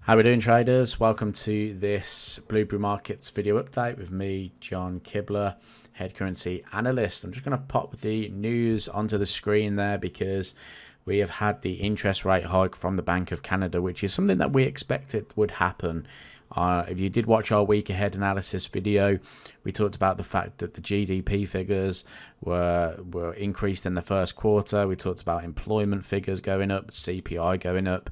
How we doing, traders? Welcome to this Blueberry Markets video update with me, John Kibler, head currency analyst. I'm just going to pop the news onto the screen there because we have had the interest rate hike from the Bank of Canada, which is something that we expected would happen. If you did watch our week ahead analysis video, we talked about the fact that the GDP figures were increased in the first quarter. We talked about employment figures going up, CPI going up,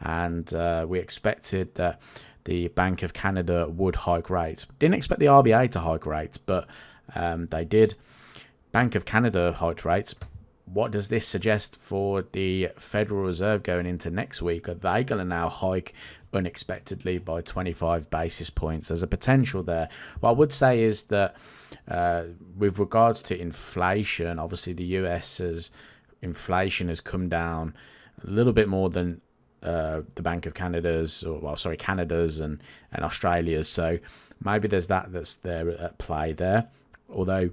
and we expected that the Bank of Canada would hike rates. Didn't expect the RBA to hike rates, but they did. Bank of Canada hiked rates. What does this suggest for the Federal Reserve going into next week? Are they going to now hike unexpectedly by 25 basis points? There's a potential there. What I would say is that with regards to inflation, obviously the US's inflation has come down a little bit more than the Bank of Canada's, Canada's and Australia's. So maybe there's that's there at play there. Although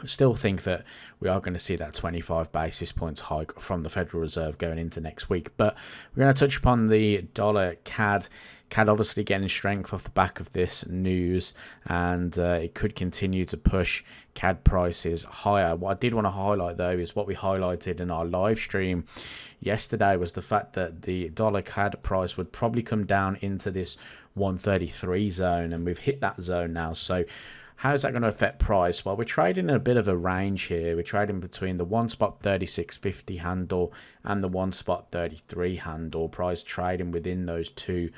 I still think that we are going to see that 25 basis points hike from the Federal Reserve going into next week. But we're going to touch upon the dollar CAD. CAD obviously getting strength off the back of this news, and it could continue to push CAD prices higher. What I did want to highlight though is what we highlighted in our live stream yesterday was the fact that the dollar CAD price would probably come down into this 133 zone, and we've hit that zone now. So how is that going to affect price? Well, we're trading in a bit of a range here. We're trading between the one spot 36.50 handle and the one spot 33 handle. Price trading within those two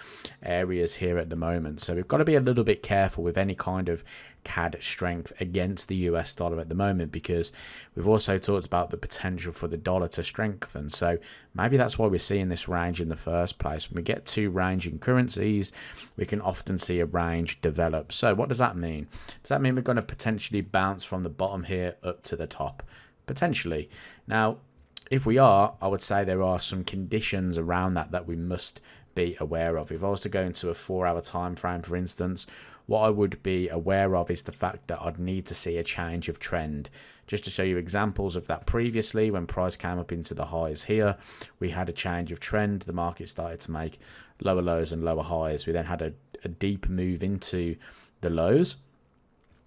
areas here at the moment. So we've got to be a little bit careful with any kind of CAD strength against the US dollar at the moment, because we've also talked about the potential for the dollar to strengthen. So maybe that's why we're seeing this range in the first place. When we get two ranging currencies, we can often see a range develop. So what does that mean? Does that mean we're going to potentially bounce from the bottom here up to the top? Potentially. Now, if we are, I would say there are some conditions around that we must be aware of. If I was to go into a 4-hour time frame, for instance, what I would be aware of is the fact that I'd need to see a change of trend. Just to show you examples of that previously, when price came up into the highs here, we had a change of trend. The market started to make lower lows and lower highs. We then had a deep move into the lows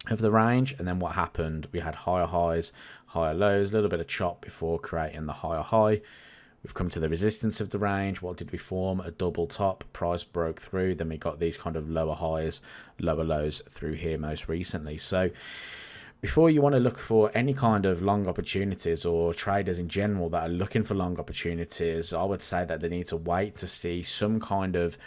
of the range, and then what happened? We had higher highs, higher lows, a little bit of chop before creating the higher high. We've come to the resistance of the range. What did we form? A double top. Price broke through. Then we got these kind of lower highs, lower lows through here most recently. So before you want to look for any kind of long opportunities, or traders in general that are looking for long opportunities, I would say that they need to wait to see some kind of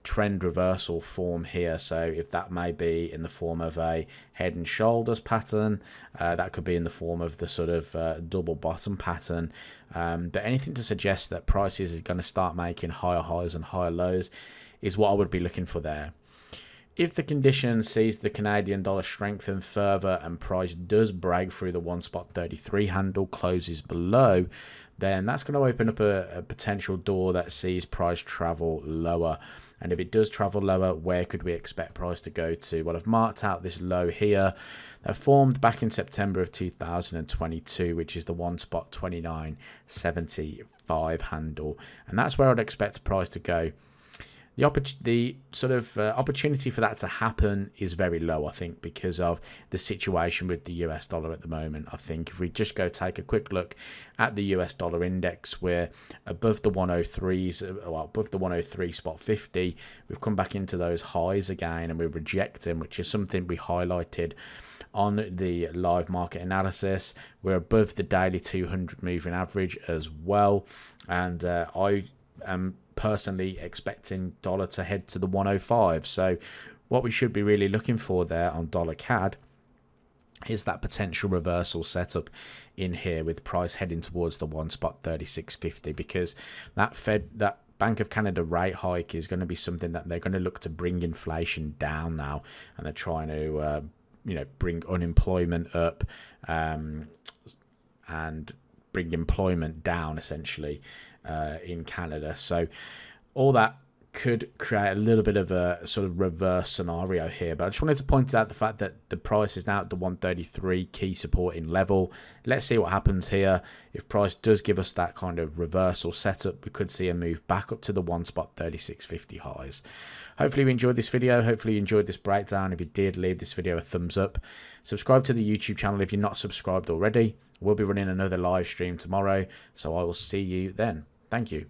trend reversal form here. So if that may be in the form of a head and shoulders pattern, that could be in the form of the sort of double bottom pattern, but anything to suggest that prices is going to start making higher highs and higher lows is what I would be looking for there. If the condition sees the Canadian dollar strengthen further and price does break through the one spot 33 handle, closes below, then that's going to open up a potential door that sees price travel lower. And if it does travel lower, where could we expect price to go to? Well, I've marked out this low here that formed back in September of 2022, which is the one spot 29.75 handle. And that's where I'd expect price to go. The opportunity for that to happen is very low, I think, because of the situation with the US dollar at the moment. I think if we just go take a quick look at the US dollar index, we're above the 103s, well, above the 103 spot 50. We've come back into those highs again, and we're rejecting, which is something we highlighted on the live market analysis. We're above the daily 200 moving average as well, and I am personally expecting dollar to head to the 105. So what we should be really looking for there on dollar CAD is that potential reversal setup in here, with price heading towards the one spot 36.50, because that Bank of Canada rate hike is going to be something that they're going to look to bring inflation down now, and they're trying to bring unemployment up and bring employment down essentially in Canada. So all that could create a little bit of a sort of reverse scenario here. But I just wanted to point out the fact that the price is now at the 133 key supporting level. Let's see what happens here. If price does give us that kind of reversal setup, we could see a move back up to the 36.50 highs. Hopefully you enjoyed this video. Hopefully you enjoyed this breakdown. If you did, leave this video a thumbs up. Subscribe to the YouTube channel if you're not subscribed already. We'll be running another live stream tomorrow, so I will see you then. Thank you.